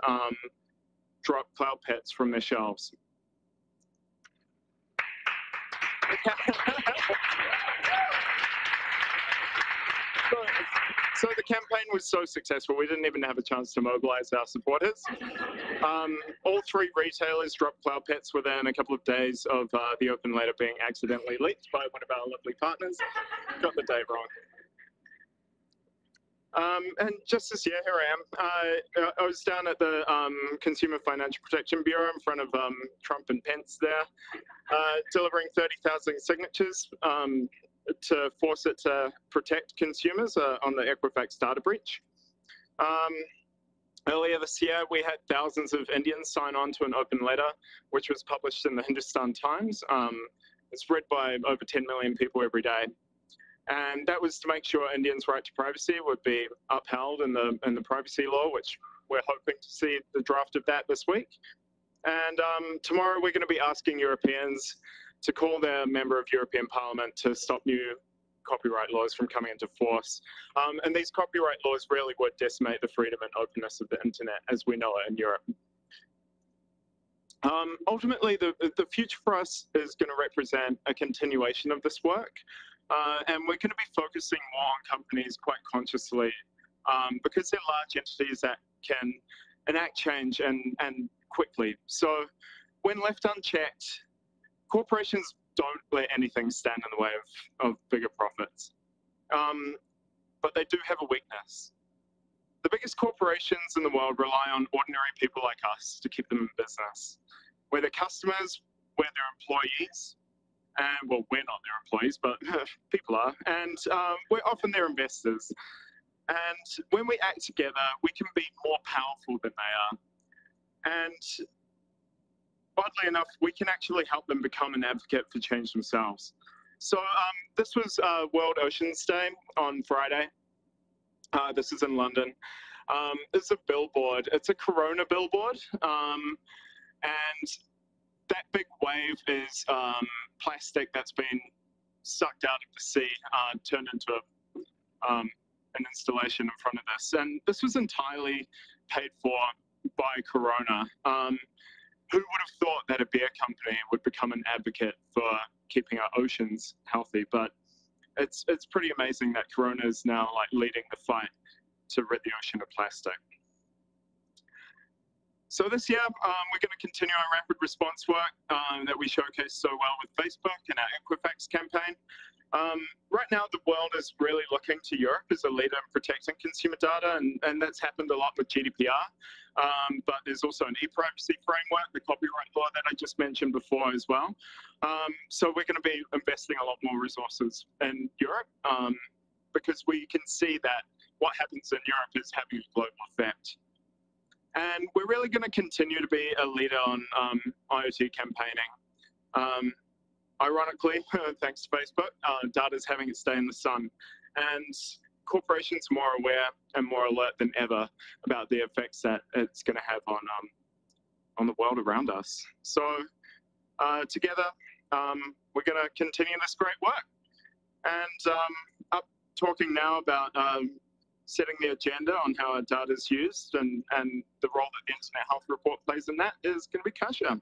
drop Cloud Pets from their shelves. So the campaign was so successful, we didn't even have a chance to mobilize our supporters. All three retailers dropped Cloud Pets within a couple of days of the open letter being accidentally leaked by one of our lovely partners. Got the date wrong. And just this year, here I am. I was down at the Consumer Financial Protection Bureau in front of Trump and Pence there, delivering 30,000 signatures to force it to protect consumers on the Equifax data breach. Earlier this year, we had thousands of Indians sign on to an open letter, which was published in the Hindustan Times. It's read by over 10 million people every day. And that was to make sure Indians' right to privacy would be upheld in the privacy law, which we're hoping to see the draft of that this week. And tomorrow we're going to be asking Europeans to call their member of European Parliament to stop new copyright laws from coming into force. And these copyright laws really would decimate the freedom and openness of the internet as we know it in Europe. Ultimately, the future for us is going to represent a continuation of this work. And we're going to be focusing more on companies quite consciously because they're large entities that can enact change and quickly. So when left unchecked, corporations don't let anything stand in the way of bigger profits. But they do have a weakness. The biggest corporations in the world rely on ordinary people like us to keep them in business. We're their customers, we're their employees, and well, we're not their employees, but people are, and we're often their investors. And when we act together, we can be more powerful than they are. And oddly enough, we can actually help them become an advocate for change themselves. So this was World Oceans Day on Friday. This is in London. It's a billboard. It's a Corona billboard. And that big wave is plastic that's been sucked out of the sea, turned into an installation in front of this. And this was entirely paid for by Corona. Who would have thought that a beer company would become an advocate for keeping our oceans healthy? But it's pretty amazing that Corona is now like leading the fight to rid the ocean of plastic. So this year, we're going to continue our rapid response work that we showcased so well with Facebook and our Equifax campaign. Right now, the world is really looking to Europe as a leader in protecting consumer data, and that's happened a lot with GDPR. But there's also an e-privacy framework, the copyright law that I just mentioned before as well. So we're going to be investing a lot more resources in Europe because we can see that what happens in Europe is having a global effect. And we're really going to continue to be a leader on IoT campaigning. Ironically, thanks to Facebook, data is having its day in the sun. And corporations are more aware and more alert than ever about the effects that it's going to have on the world around us. So together, we're going to continue this great work. And up talking now about setting the agenda on how our data is used and the role that the Internet Health Report plays in that is going to be Kasia.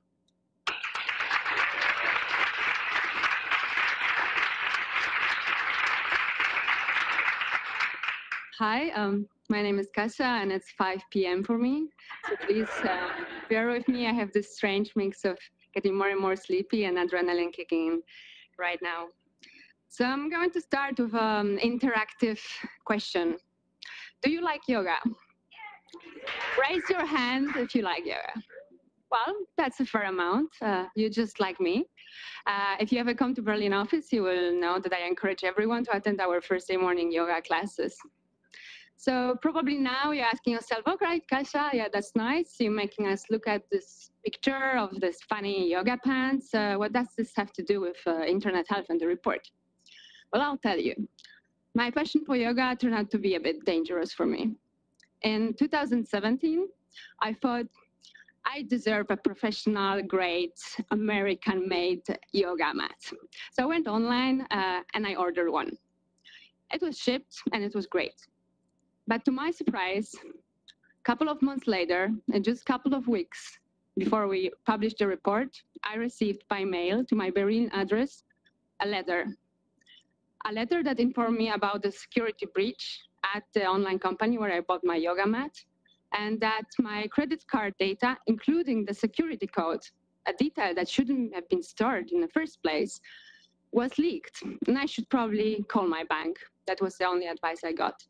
Hi, my name is Kasia, and it's 5 p.m. for me. So please bear with me. I have this strange mix of getting more and more sleepy and adrenaline kicking in right now. So I'm going to start with an interactive question. Do you like yoga? Raise your hand if you like yoga. Well, that's a fair amount. You're just like me. If you ever come to Berlin office, you will know that I encourage everyone to attend our Thursday morning yoga classes. So probably now you're asking yourself, oh, great, Kasia, yeah, that's nice. You're making us look at this picture of this funny yoga pants. What does this have to do with internet health and the report? Well, I'll tell you. My passion for yoga turned out to be a bit dangerous for me. In 2017, I thought I deserve a professional, great, American-made yoga mat. So I went online and I ordered one. It was shipped and it was great. But to my surprise, a couple of months later, and just a couple of weeks before we published the report, I received by mail to my Berlin address a letter that informed me about the security breach at the online company where I bought my yoga mat, and that my credit card data, including the security code, a detail that shouldn't have been stored in the first place, was leaked. And I should probably call my bank. That was the only advice I got.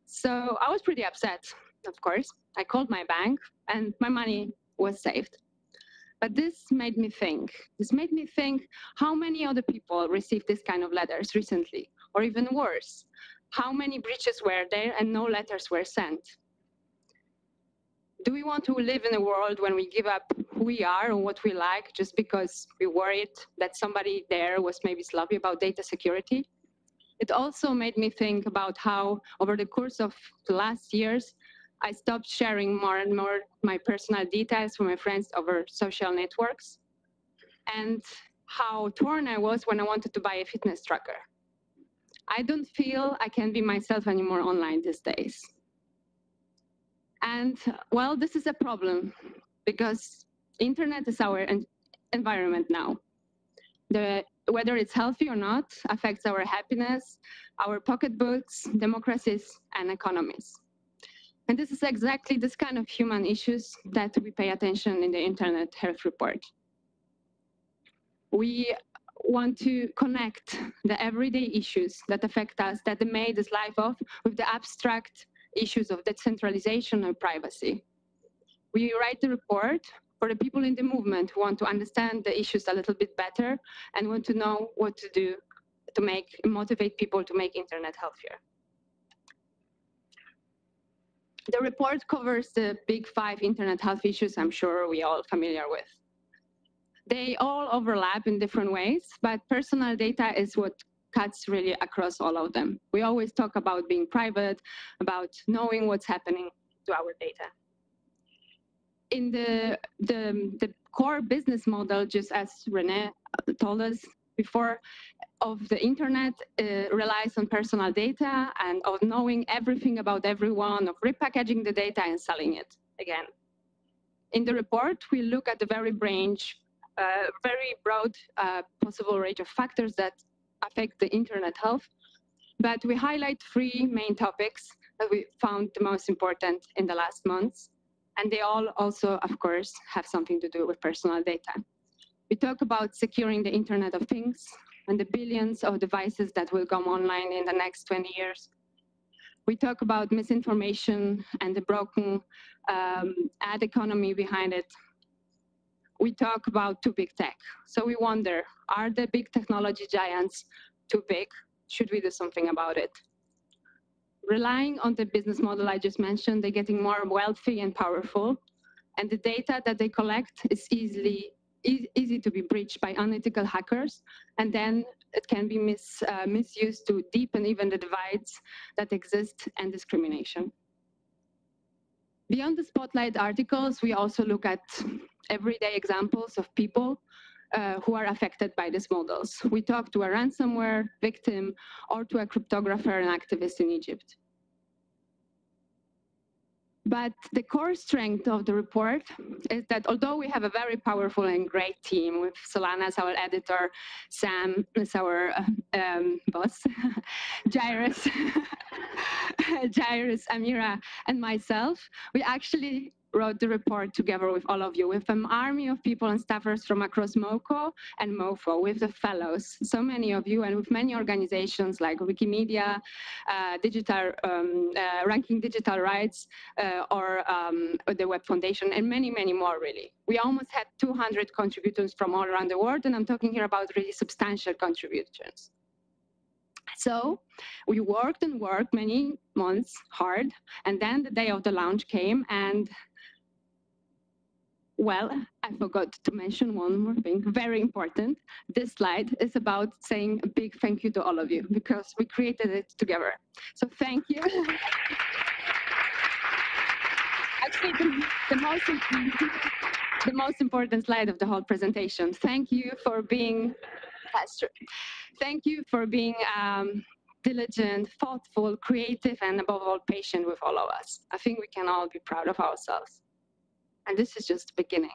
So I was pretty upset, of course. I called my bank and my money was saved. But this made me think. This made me think how many other people received this kind of letters recently, or even worse, how many breaches were there and no letters were sent? Do we want to live in a world when we give up who we are and what we like just because we worried that somebody there was maybe sloppy about data security? It also made me think about how, over the course of the last years, I stopped sharing more and more my personal details with my friends over social networks, and how torn I was when I wanted to buy a fitness tracker. I don't feel I can be myself anymore online these days. And, well, this is a problem, because internet is our environment now. Whether it's healthy or not affects our happiness, our pocketbooks, democracies, and economies. And this is exactly this kind of human issues that we pay attention in the Internet Health Report. We want to connect the everyday issues that affect us, that the made this life of, with the abstract issues of decentralization and privacy. We write the report for the people in the movement who want to understand the issues a little bit better and want to know what to do to motivate people to make internet healthier. The report covers the big 5 internet health issues I'm sure we're all familiar with. They all overlap in different ways, but personal data is what cuts really across all of them. We always talk about being private, about knowing what's happening to our data. In the core business model, just as Renee told us before, of the internet relies on personal data and of knowing everything about everyone, of repackaging the data and selling it again. In the report, we look at the very broad possible range of factors that affect the internet health, but we highlight 3 main topics that we found the most important in the last months. And they all also, of course, have something to do with personal data. We talk about securing the Internet of Things, and the billions of devices that will come online in the next 20 years. We talk about misinformation and the broken ad economy behind it. We talk about too big tech. So we wonder, are the big technology giants too big? Should we do something about it? Relying on the business model I just mentioned, they're getting more wealthy and powerful, and the data that they collect is easy to be breached by unethical hackers, and then it can be misused to deepen even the divides that exist and discrimination. Beyond the spotlight articles, we also look at everyday examples of people who are affected by these models. We talk to a ransomware victim or to a cryptographer and activist in Egypt. But the core strength of the report is that although we have a very powerful and great team with Solana as our editor, Sam is our boss, Jairus, Amira, and myself, we actually wrote the report together with all of you, with an army of people and staffers from across MoCo and MoFo, with the fellows, so many of you, and with many organizations like Wikimedia, Ranking Digital Rights, or the Web Foundation, and many, many more, really. We almost had 200 contributors from all around the world, and I'm talking here about really substantial contributions. So we worked and worked many months hard, and then the day of the launch came, and well, I forgot to mention one more thing, very important. This slide is about saying a big thank you to all of you, because we created it together. So thank you. Actually, the most important slide of the whole presentation. Thank you for being, thank you for being diligent, thoughtful, creative, and above all, patient with all of us. I think we can all be proud of ourselves. And this is just the beginning.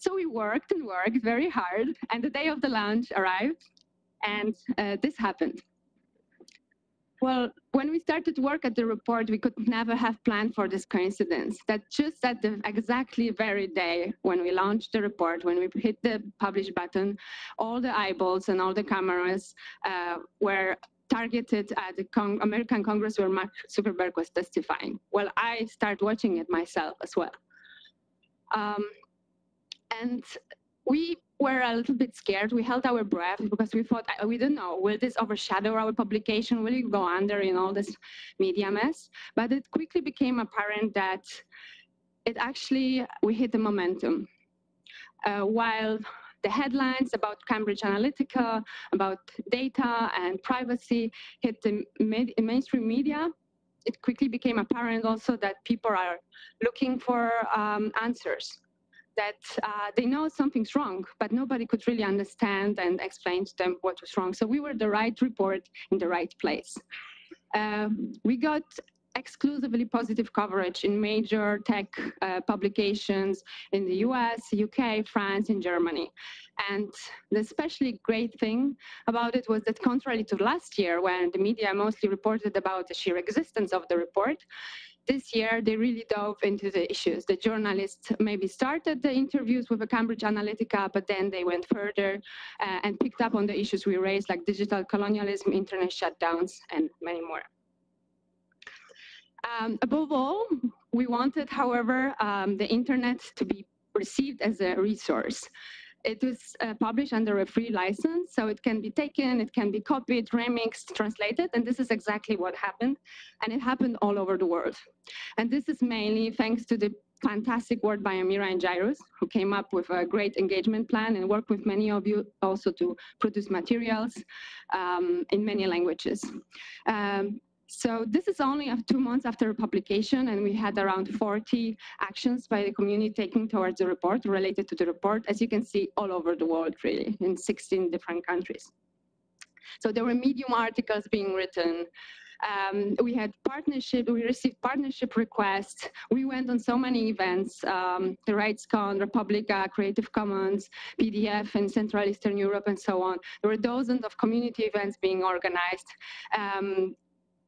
So we worked and worked very hard, and the day of the launch arrived, and this happened. Well, when we started to work at the report, we could never have planned for this coincidence, that just at the exactly very day when we launched the report, when we hit the publish button, all the eyeballs and all the cameras were targeted at the American Congress where Mark Zuckerberg was testifying. Well, I started watching it myself as well. And we were a little bit scared. We held our breath because we thought, we don't know, will this overshadow our publication? Will it go under in all this media mess? But it quickly became apparent that we hit the momentum. While the headlines about Cambridge Analytica, about data and privacy hit the mainstream media, it quickly became apparent also that people are looking for answers, that they know something's wrong, but nobody could really understand and explain to them what was wrong. So we were the right report in the right place. We got exclusively positive coverage in major tech publications in the US, UK, France, and Germany. And the especially great thing about it was that contrary to last year, when the media mostly reported about the sheer existence of the report, this year they really dove into the issues. The journalists maybe started the interviews with the Cambridge Analytica, but then they went further and picked up on the issues we raised, like digital colonialism, internet shutdowns, and many more. Above all, we wanted, however, the internet to be received as a resource. It was published under a free license, so it can be taken, it can be copied, remixed, translated, and this is exactly what happened. And it happened all over the world. And this is mainly thanks to the fantastic work by Amira and Jairus, who came up with a great engagement plan and worked with many of you also to produce materials in many languages. So this is only 2 months after publication, and we had around 40 actions by the community taken towards the report, related to the report, as you can see, all over the world, really, in 16 different countries. So there were Medium articles being written. We had partnership, we received partnership requests. We went on so many events, the RightsCon, Republica, Creative Commons, PDF in Central Eastern Europe, and so on. There were dozens of community events being organized.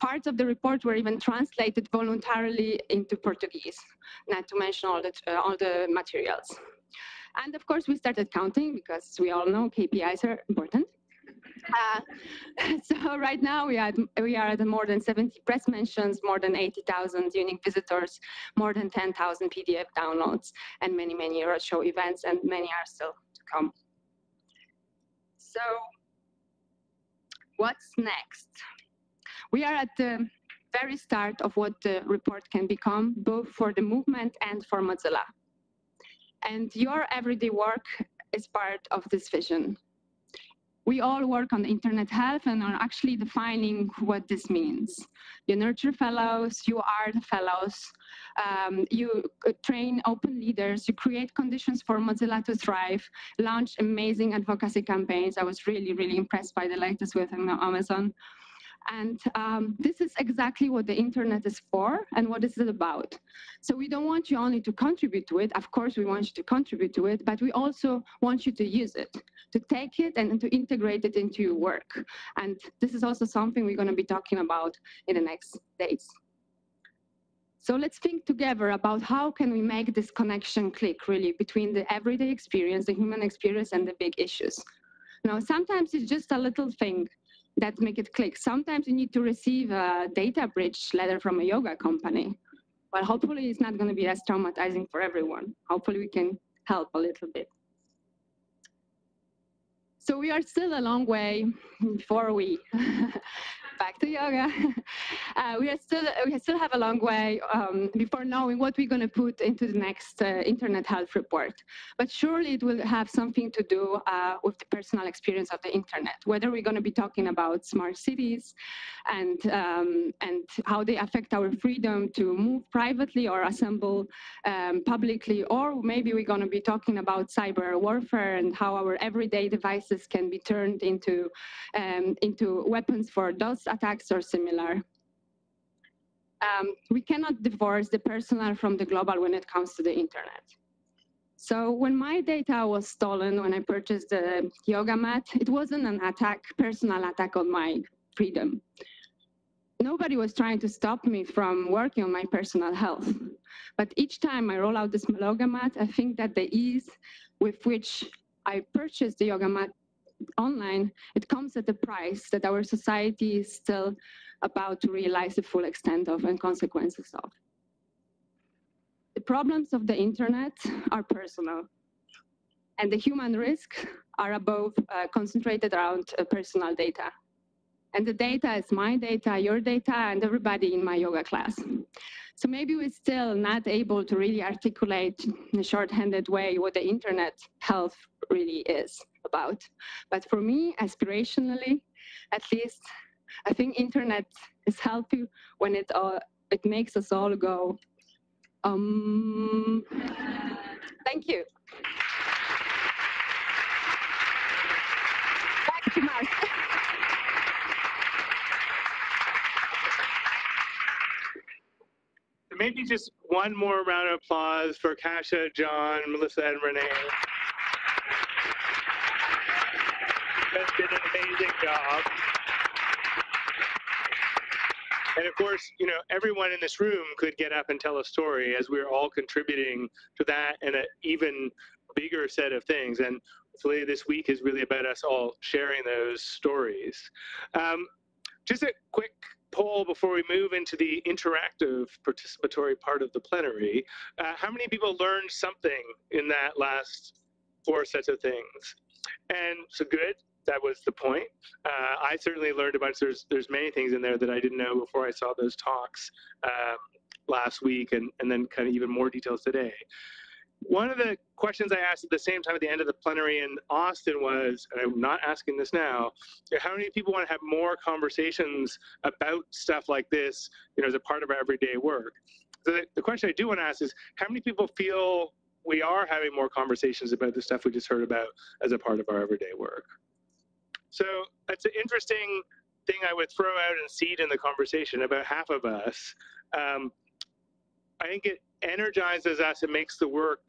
Parts of the report were even translated voluntarily into Portuguese, not to mention all the materials. And of course, we started counting, because we all know KPIs are important. So right now we are at more than 70 press mentions, more than 80,000 unique visitors, more than 10,000 PDF downloads, and many, many roadshow events, and many are still to come. So what's next? We are at the very start of what the report can become, both for the movement and for Mozilla. And your everyday work is part of this vision. We all work on internet health and are actually defining what this means. You nurture fellows, you are the fellows, you train open leaders, you create conditions for Mozilla to thrive, launch amazing advocacy campaigns. I was really, really impressed by the latest with Amazon. And this is exactly what the internet is for and what is it about. So we don't want you only to contribute to it. Of course, we want you to contribute to it, but we also want you to use it, to take it and to integrate it into your work. And this is also something we're going to be talking about in the next days. So let's think together about how can we make this connection click really between the everyday experience, the human experience, and the big issues. Now, sometimes it's just a little thing that make it click. Sometimes you need to receive a data breach letter from a yoga company. Well, hopefully it's not going to be as traumatizing for everyone. Hopefully we can help a little bit. So we are still a long way before we back to yoga. We still have a long way before knowing what we're going to put into the next internet health report. But surely it will have something to do with the personal experience of the internet, whether we're going to be talking about smart cities and how they affect our freedom to move privately or assemble publicly, or maybe we're going to be talking about cyber warfare and how our everyday devices can be turned into weapons for DOS attacks or similar. We cannot divorce the personal from the global when it comes to the internet. So when my data was stolen, when I purchased the yoga mat, it wasn't an attack, personal attack on my freedom. Nobody was trying to stop me from working on my personal health. But each time I roll out this yoga mat, I think that the ease with which I purchased the yoga mat online, it comes at a price that our society is still about to realize the full extent of and consequences of. The problems of the internet are personal, and the human risks are above concentrated around personal data. And the data is my data, your data, and everybody in my yoga class. So maybe we're still not able to really articulate in a short-handed way what the internet health really is about. But for me, aspirationally, at least, I think internet is healthy when it makes us all go, Thank you. Back to Mark. Maybe just one more round of applause for Kasia, John, Melissa, and Renee. That's been an amazing job. And of course, you know, everyone in this room could get up and tell a story, as we're all contributing to that and an even bigger set of things. And hopefully this week is really about us all sharing those stories. Just a quick poll before we move into the interactive participatory part of the plenary. How many people learned something in that last 4 sets of things? And so good, that was the point. I certainly learned a bunch. There's many things in there that I didn't know before I saw those talks last week, and then kind of even more details today. One of the questions I asked at the same time at the end of the plenary in Austin was, and I'm not asking this now, how many people want to have more conversations about stuff like this, you know, as a part of our everyday work? So the question I do want to ask is, how many people feel we are having more conversations about the stuff we just heard about as a part of our everyday work? So that's an interesting thing I would throw out and seed in the conversation. About half of us, I think it energizes us and makes the work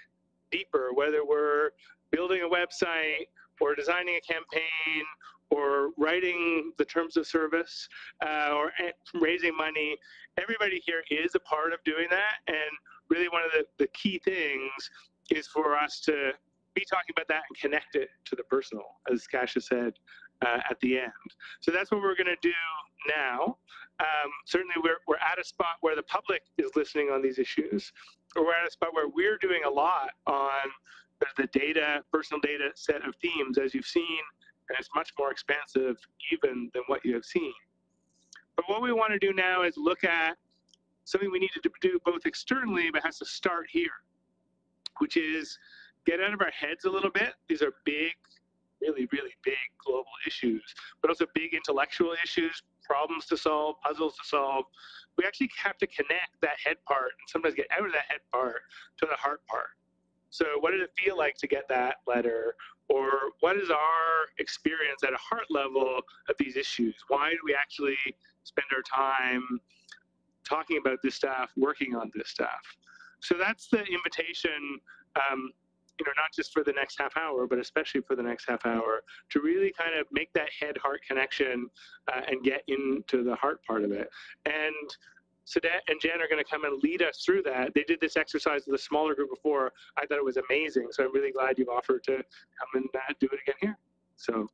deeper, whether we're building a website or designing a campaign or writing the terms of service or raising money. Everybody here is a part of doing that. And really one of the key things is for us to be talking about that and connect it to the personal, as Kasia said at the end. So that's what we're going to do now. Certainly, we're at a spot where the public is listening on these issues, or we're at a spot where we're doing a lot on the data, personal data set of themes, as you've seen, and it's much more expansive even than what you have seen. But what we want to do now is look at something we needed to do both externally, but has to start here, which is get out of our heads a little bit. These are big, really, really big global issues, but also big intellectual issues, problems to solve, puzzles to solve. We actually have to connect that head part and sometimes get out of that head part to the heart part. So what did it feel like to get that letter? Or what is our experience at a heart level of these issues? Why do we actually spend our time talking about this stuff, working on this stuff? So that's the invitation, not just for the next half hour, but especially for the next half hour, to really kind of make that head-heart connection and get into the heart part of it. And Sadet and Jen are going to come and lead us through that. They did this exercise with a smaller group before. I thought it was amazing. So I'm really glad you've offered to come and do it again here. So